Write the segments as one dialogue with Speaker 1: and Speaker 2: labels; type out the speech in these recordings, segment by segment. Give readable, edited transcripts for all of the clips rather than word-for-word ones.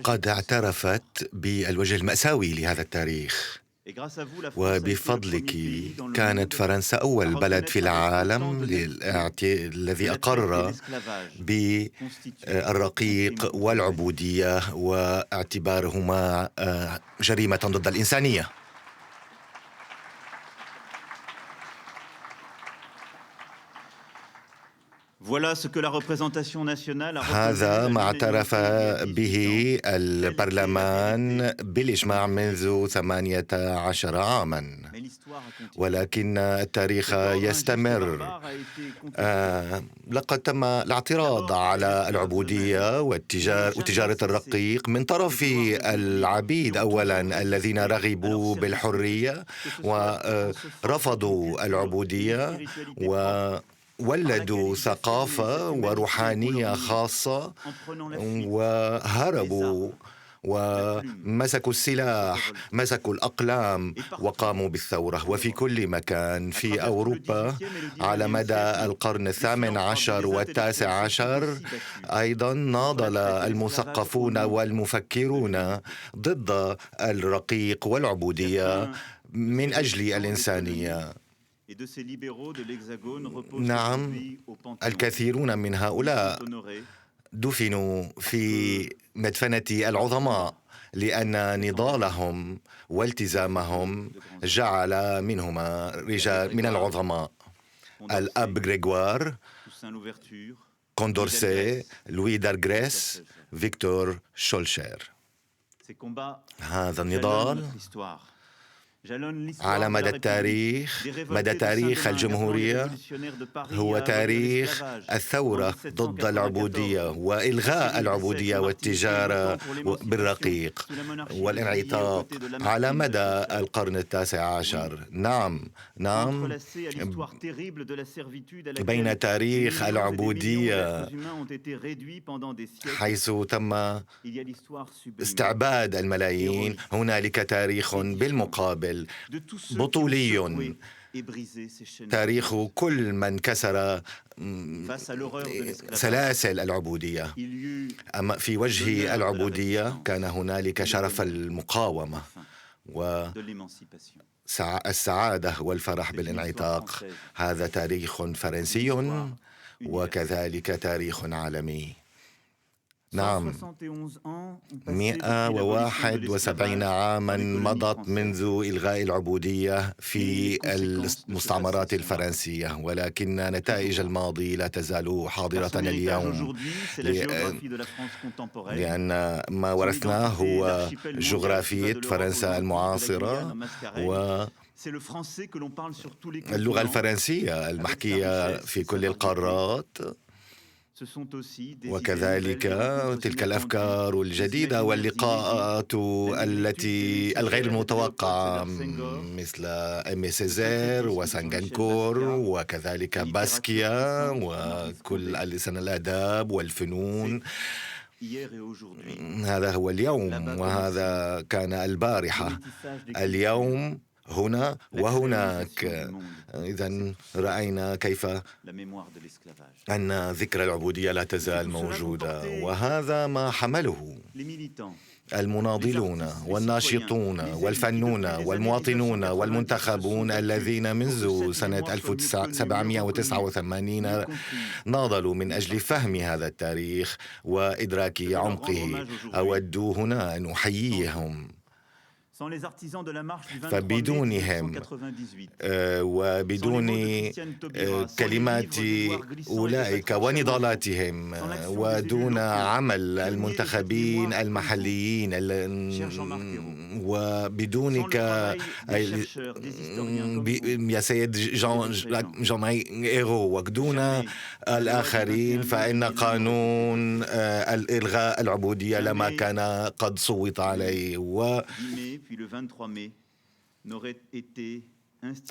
Speaker 1: قد اعترفت بالوجه المأساوي لهذا التاريخ، وبفضلك كانت فرنسا أول بلد في العالم الذي أقر بالرقيق والعبودية واعتبارهما جريمة ضد الإنسانية. هذا ما اعترف به البرلمان بالإجماع منذ 18 عاماً، ولكن التاريخ يستمر. لقد تم الاعتراض على العبودية وتجارة الرقيق من طرف العبيد أولاً الذين رغبوا بالحرية ورفضوا العبودية وولدوا ثقافة وروحانية خاصة وهربوا ومسكوا السلاح، مسكوا الأقلام وقاموا بالثورة. وفي كل مكان في أوروبا على مدى القرن 18 والتاسع عشر أيضا ناضل المثقفون والمفكرون ضد الرقيق والعبودية من أجل الإنسانية. نعم، الكثيرون من هؤلاء دفنوا في مدفنة العظماء لأن نضالهم والتزامهم جعل منهما رجال من العظماء: الأب غريغوار، كوندورسي، لوي دارغريس، فيكتور شولشير. هذا النضال على مدى التاريخ، مدى تاريخ الجمهورية، هو تاريخ الثورة ضد العبودية وإلغاء العبودية والتجارة بالرقيق والانعطاف على مدى القرن التاسع عشر. نعم، بين تاريخ العبودية حيث تم استعباد الملايين، هنالك تاريخ بالمقابل بطولي، تاريخ كل من كسر سلاسل العبودية. أما في وجه العبودية كان هنالك شرف المقاومة والسعادة والفرح بالانعتاق. هذا تاريخ فرنسي وكذلك تاريخ عالمي. نعم، 171 عاماً مضت منذ إلغاء العبودية في المستعمرات الفرنسية، ولكن نتائج الماضي لا تزال حاضرة اليوم، لأن ما ورثناه هو جغرافية فرنسا المعاصرة واللغة الفرنسية المحكية في كل القارات، وكذلك تلك الأفكار الجديدة واللقاءات التي الغير المتوقعة مثل إيمي سيزير وسانغانكور وكذلك باسكيا وكل لسان الآداب والفنون. هذا هو اليوم وهذا كان البارحة. اليوم هنا وهناك. إذن رأينا كيف أن ذكرى العبودية لا تزال موجودة، وهذا ما حمله المناضلون والناشطون والفنون والمواطنون والمنتخبون الذين منذ سنة 1789 ناضلوا من أجل فهم هذا التاريخ وإدراك عمقه. أود هنا أن أحييهم، فبدونهم وبدون كلمات أولئك ونضالاتهم ودون عمل المنتخبين المحليين وبدونك يا سيد جان إيرو ودون الآخرين، فإن قانون الإلغاء العبودية لما كان قد صوت عليه.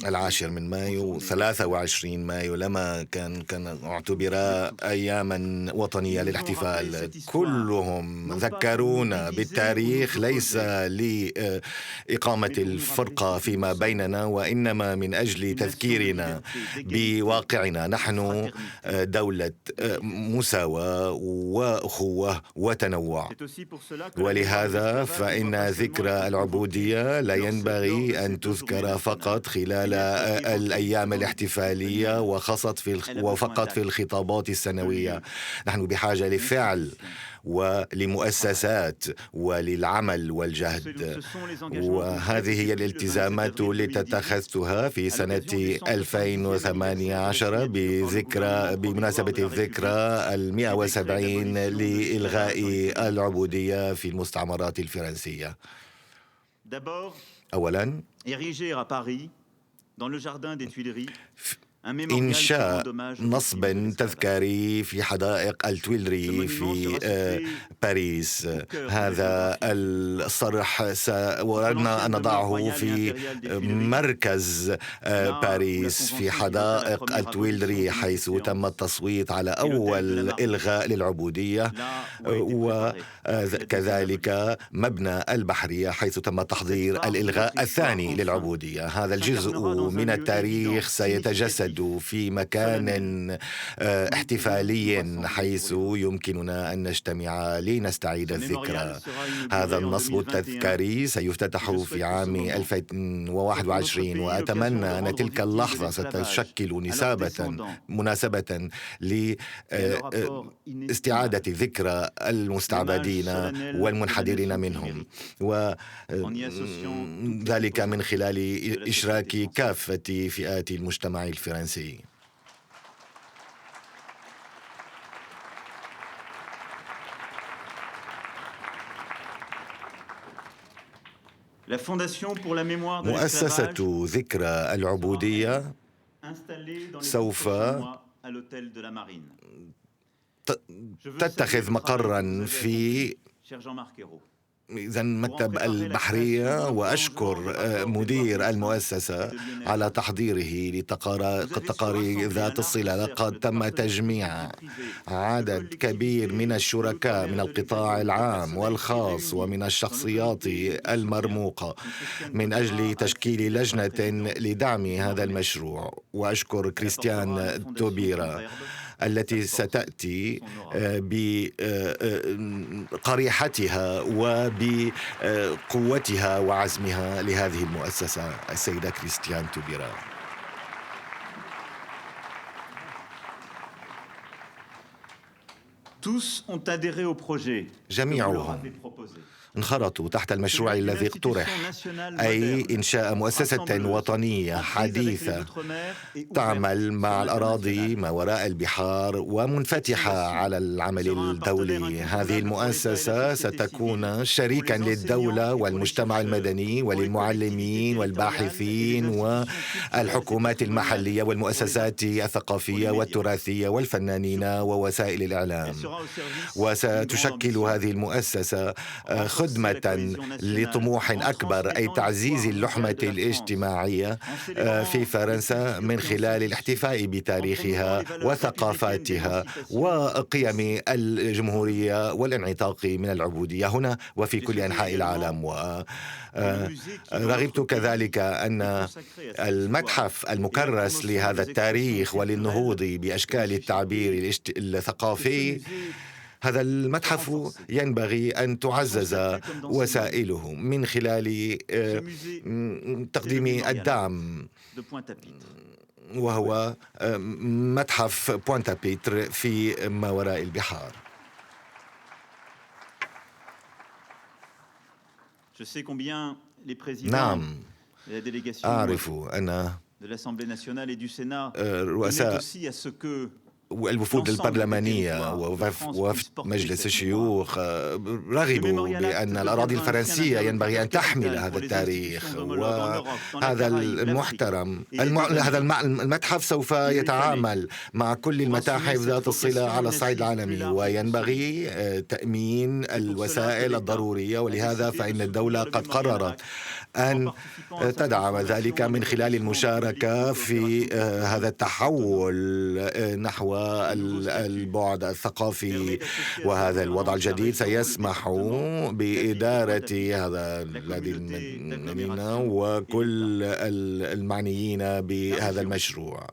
Speaker 1: العاشر من مايو 23 مايو لما كان اعتبرا أياما وطنية للاحتفال. كلهم ذكرونا بالتاريخ ليس لإقامة الفرقة فيما بيننا، وإنما من أجل تذكيرنا بواقعنا. نحن دولة مساواة وأخوة وتنوع، ولهذا فإن ذكرى العبودية لا ينبغي أن تذكر فقط خلال الأيام الاحتفالية وفقط في الخطابات السنوية. نحن بحاجة لفعل ولمؤسسات وللعمل والجهد، وهذه هي الالتزامات التي اتخذتها في سنة 2018 بمناسبة الذكرى 170 لإلغاء العبودية في المستعمرات الفرنسية. أولاً، إنشاء نصب تذكاري في حدائق التويلري في باريس. هذا الصرح سأردنا أن نضعه في مركز باريس في حدائق التويلري، حيث تم التصويت على أول إلغاء للعبودية، وكذلك مبنى البحرية حيث تم تحضير الإلغاء الثاني للعبودية. هذا الجزء من التاريخ سيتجسد في مكان احتفالي حيث يمكننا أن نجتمع لنستعيد الذكرى. هذا النصب التذكاري سيفتتح في عام 2021، وأتمنى أن تلك اللحظة ستشكل مناسبة لاستعادة ذكرى المستعبدين والمنحدرين منهم، وذلك من خلال إشراك كافة فئات المجتمع الفرنسي. مؤسسة ذكرى العبودية سوف تتخذ مقراً في مكتب البحرية، وأشكر مدير المؤسسة على تحضيره لتقارير ذات الصلة. لقد تم تجميع عدد كبير من الشركاء من القطاع العام والخاص ومن الشخصيات المرموقة من أجل تشكيل لجنة لدعم هذا المشروع. وأشكر كريستيان توبيرا التي ستأتي بقريحتها وبقوتها وعزمها لهذه المؤسسة، السيدة كريستيان توبيرا. جميعهم انخرطوا تحت المشروع الذي اقترح، أي إنشاء مؤسسة وطنية حديثة تعمل مع الأراضي ما وراء البحار ومنفتحة على العمل الدولي. هذه المؤسسة ستكون شريكاً للدولة والمجتمع المدني وللمعلمين والباحثين والحكومات المحلية والمؤسسات الثقافية والتراثية والفنانين ووسائل الإعلام. وستشكل هذه المؤسسة خدمة لطموح أكبر، أي تعزيز اللحمة الاجتماعية في فرنسا من خلال الاحتفاء بتاريخها وثقافاتها وقيم الجمهورية والانعتاق من العبودية هنا وفي كل أنحاء العالم. ورغبت كذلك أن المتحف المكرس لهذا التاريخ وللنهوض بأشكال التعبير الثقافي، هذا المتحف ينبغي أن تعزز وسائله من خلال تقديم الدعم، وهو متحف بوينت بيتر في ما وراء البحار. نعم، أعرف أن رؤساء الوفود البرلمانية ووفد مجلس الشيوخ رغبوا بأن الأراضي الفرنسية ينبغي أن تحمل هذا التاريخ، وهذا هذا المتحف سوف يتعامل مع كل المتاحف ذات الصلة على الصعيد العالمي، وينبغي تأمين الوسائل الضرورية، ولهذا فإن الدولة قد قررت أن تدعم ذلك من خلال المشاركة في هذا التحول نحو البعد الثقافي. وهذا الوضع الجديد سيسمح بإدارة هذا المدينة وكل المعنيين بهذا المشروع.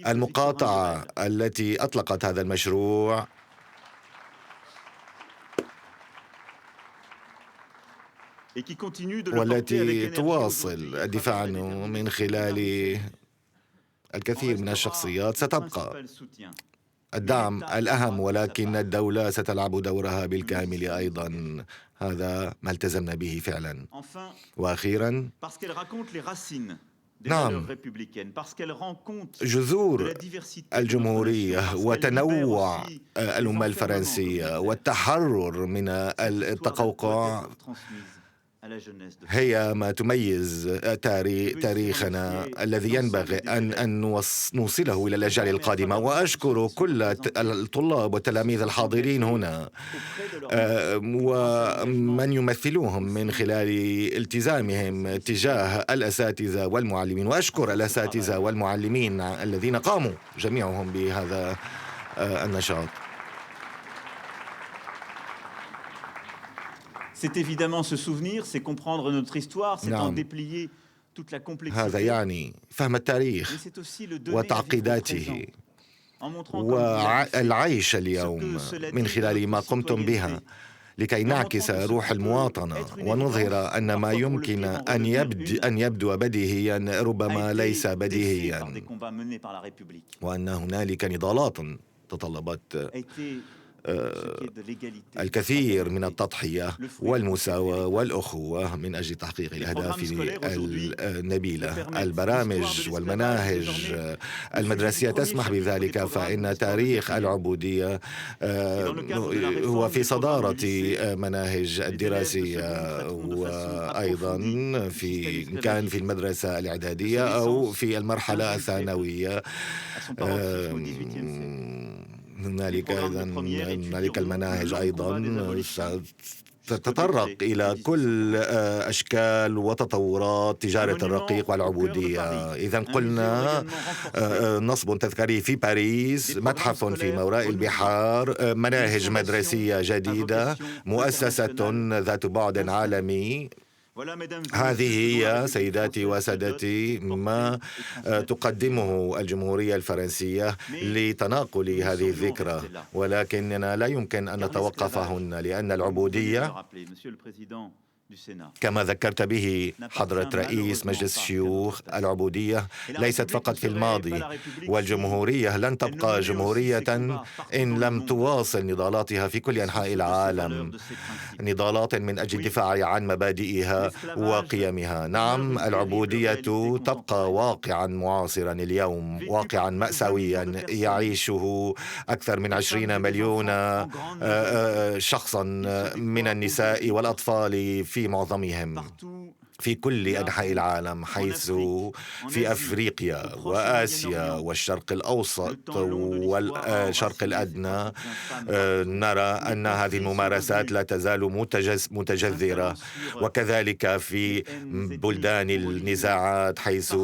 Speaker 1: المقاطعة التي أطلقت هذا المشروع والتي تواصل الدفاع عنه من خلال الكثير من الشخصيات ستبقى الدعم الأهم، ولكن الدولة ستلعب دورها بالكامل أيضا. هذا ما التزمنا به فعلا. وأخيرا، نعم، جذور الجمهورية وتنوع الأمة الفرنسية والتحرر من التقوقع هي ما تميز تاريخنا الذي ينبغي أن نوصله إلى الأجيال القادمة. وأشكر كل الطلاب والتلاميذ الحاضرين هنا ومن يمثلوهم من خلال التزامهم تجاه الأساتذة والمعلمين، وأشكر الأساتذة والمعلمين الذين قاموا جميعهم بهذا النشاط.
Speaker 2: C'est évidemment se souvenir, c'est comprendre notre histoire, c'est en déplier toute la complexité.
Speaker 1: هذا يعني فهم التاريخ وتعقيداته والعيش اليوم من خلال ما قمتم بها لكي نعكس روح المواطنة ونظهر أن ما يمكن أن يبدو بديهيا ربما ليس بديهيا، وأن هنالك نضالات تطلبت الكثير من التضحية والمساواة والأخوة من أجل تحقيق الأهداف النبيلة. البرامج والمناهج المدرسية تسمح بذلك، فإن تاريخ العبودية هو في صدارة مناهج الدراسية، وأيضا كان في المدرسة الإعدادية أو في المرحلة الثانوية. هنالك المناهج أيضا تتطرق إلى كل أشكال وتطورات تجارة الرقيق والعبودية. إذا قلنا نصب تذكاري في باريس، متحف في ما وراء البحار، مناهج مدرسية جديدة، مؤسسة ذات بعد عالمي. هذه هي سيداتي وسادتي ما تقدمه الجمهورية الفرنسية لتناقل هذه الذكرى، ولكننا لا يمكن أن نتوقف هنا، لأن العبودية كما ذكرت به حضرة رئيس مجلس الشيوخ، العبودية ليست فقط في الماضي، والجمهورية لن تبقى جمهورية إن لم تواصل نضالاتها في كل أنحاء العالم، نضالات من أجل الدفاع عن مبادئها وقيمها. نعم، العبودية تبقى واقعا معاصرا اليوم، واقعا مأساويا يعيشه أكثر من 20 مليون شخصا من النساء والأطفال في معظمهم في كل أنحاء العالم، حيث في أفريقيا وآسيا والشرق الأوسط والشرق الأدنى نرى أن هذه الممارسات لا تزال متجذرة، وكذلك في بلدان النزاعات حيث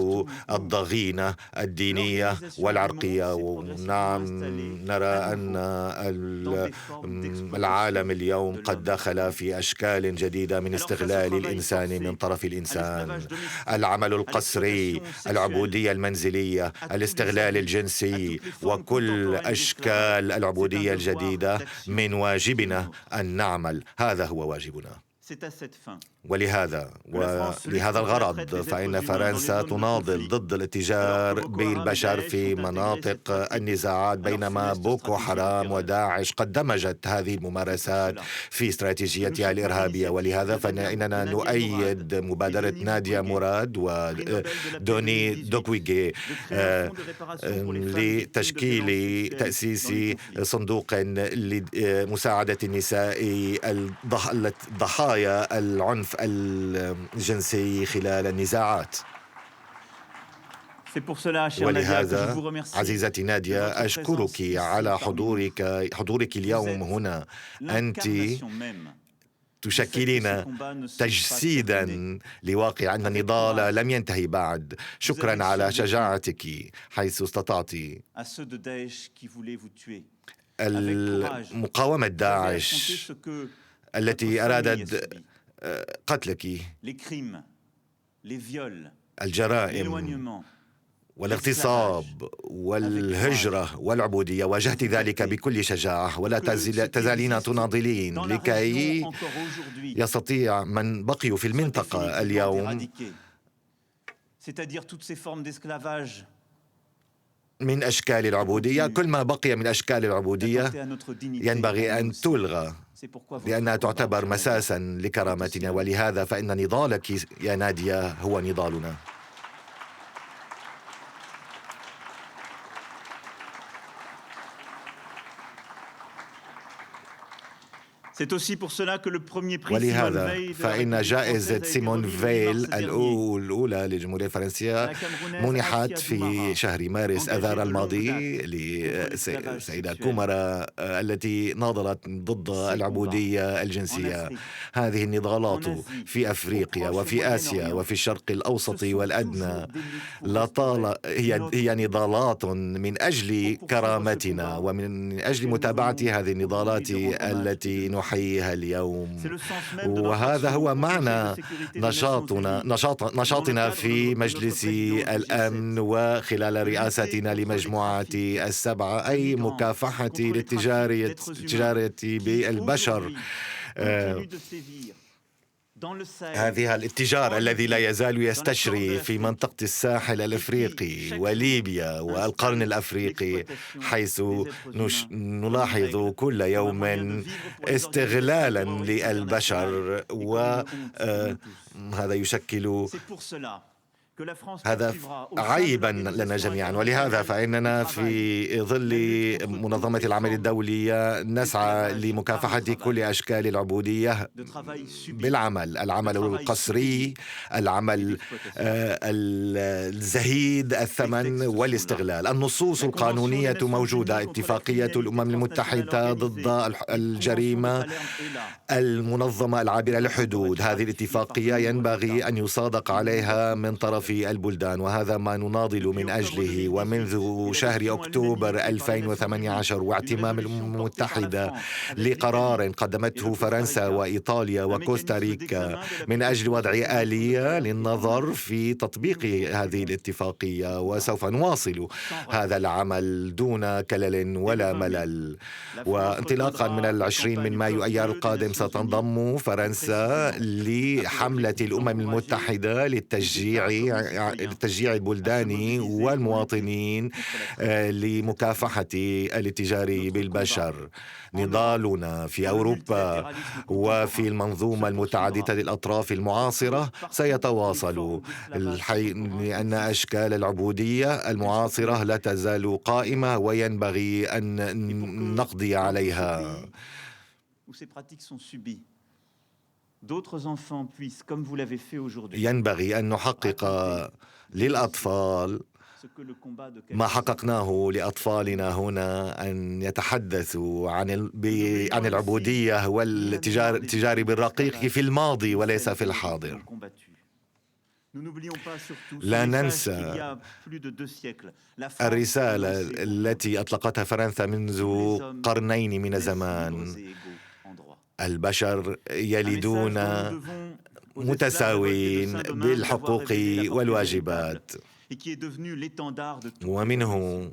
Speaker 1: الضغينة الدينية والعرقية. ونعم، نرى أن العالم اليوم قد دخل في أشكال جديدة من استغلال الإنسان من طرف الإنسان، العمل القسري، العبودية المنزلية، الاستغلال الجنسي، وكل أشكال العبودية الجديدة. من واجبنا أن نعمل، هذا هو واجبنا. ولهذا الغرض فإن فرنسا تناضل ضد الاتجار بالبشر في مناطق النزاعات، بينما بوكو حرام وداعش قد دمجت هذه الممارسات في استراتيجيتها الإرهابية. ولهذا فإننا نؤيد مبادرة نادية مراد ودوني دوكويغي لتأسيس صندوق لمساعدة النساء ضحايا العنف الجنسي خلال النزاعات. ولهذا عزيزتي نادية أشكرك على حضورك اليوم هنا. أنت تشكلين تجسيدا لواقع أن النضال لم ينتهي بعد. شكرا على شجاعتك حيث استطعت مقاومة داعش التي أرادت قتلك، الجرائم والاغتصاب والهجرة والعبودية. واجهت ذلك بكل شجاعة ولا تزالين تناضلين لكي يستطيع من بقيوا في المنطقة اليوم من أشكال العبودية، كل ما بقي من أشكال العبودية ينبغي أن تلغى لأنها تعتبر مساسا لكرامتنا. ولهذا فإن نضالك يا نادية هو نضالنا. ولهذا فإن جائزة سيمون فيل الأولى للجمهورية الفرنسية منحت في شهر مارس آذار الماضي للسيدة كومارا التي ناضلت ضد العبودية الجنسية. هذه النضالات في أفريقيا وفي آسيا وفي الشرق الأوسط والأدنى هي نضالات من أجل كرامتنا ومن أجل متابعة هذه النضالات التي نحييها اليوم. وهذا هو معنى نشاطنا في مجلس الأمن وخلال رئاستنا لمجموعة السبعة، أي مكافحة للتجارة بالبشر. هذه الاتجار الذي لا يزال يستشري في منطقة الساحل الأفريقي وليبيا والقرن الأفريقي، حيث نلاحظ كل يوم استغلالا للبشر، وهذا يشكل هذا عيبا لنا جميعا. ولهذا فإننا في ظل منظمة العمل الدولية نسعى لمكافحة كل أشكال العبودية بالعمل، العمل القسري، العمل الزهيد الثمن والاستغلال. النصوص القانونية موجودة، اتفاقية الأمم المتحدة ضد الجريمة المنظمة العابرة للحدود، هذه الاتفاقية ينبغي أن يصادق عليها من طرف البلدان، وهذا ما نناضل من أجله. ومنذ شهر أكتوبر 2018 واعتمام الأمم المتحدة لقرار قدمته فرنسا وإيطاليا وكوستاريكا من أجل وضع آلية للنظر في تطبيق هذه الاتفاقية، وسوف نواصل هذا العمل دون كلل ولا ملل. وانطلاقا من 20 من مايو أيار القادم ستنضم فرنسا لحملة الأمم المتحدة لتشجيع البلدان والمواطنين لمكافحة الاتجار بالبشر. نضالنا في أوروبا وفي المنظومة المتعددة الأطراف المعاصرة سيتواصل، لأن أشكال العبودية المعاصرة لا تزال قائمة وينبغي أن نقضي عليها. ينبغي أن نحقق للأطفال ما حققناه لأطفالنا هنا، أن يتحدثوا عن العبودية والتجار بالرقيق في الماضي وليس في الحاضر. لا ننسى الرسالة التي أطلقتها فرنسا منذ قرنين من الزمان: البشر يلدون متساوين بالحقوق والواجبات. ومنه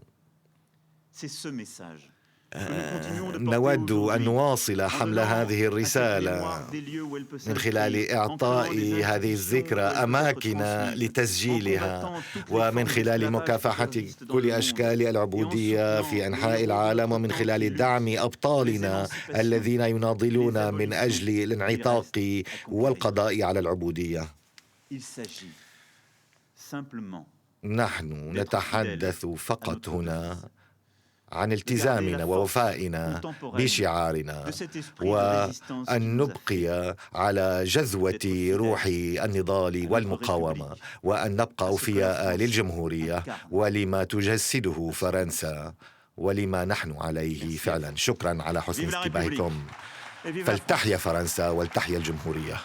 Speaker 1: نود أن نواصل حمل هذه الرسالة من خلال إعطاء هذه الذكرى أماكن لتسجيلها، ومن خلال مكافحة كل أشكال العبودية في أنحاء العالم، ومن خلال دعم أبطالنا الذين يناضلون من أجل الانعتاق والقضاء على العبودية. نحن نتحدث فقط هنا عن التزامنا ووفائنا بشعارنا، وأن نبقي على جذوة روح النضال والمقاومة، وأن نبقى أوفياء للجمهورية ولما تجسده فرنسا ولما نحن عليه فعلا. شكرا على حسن استماعكم. فلتحيا فرنسا ولتحيا الجمهورية.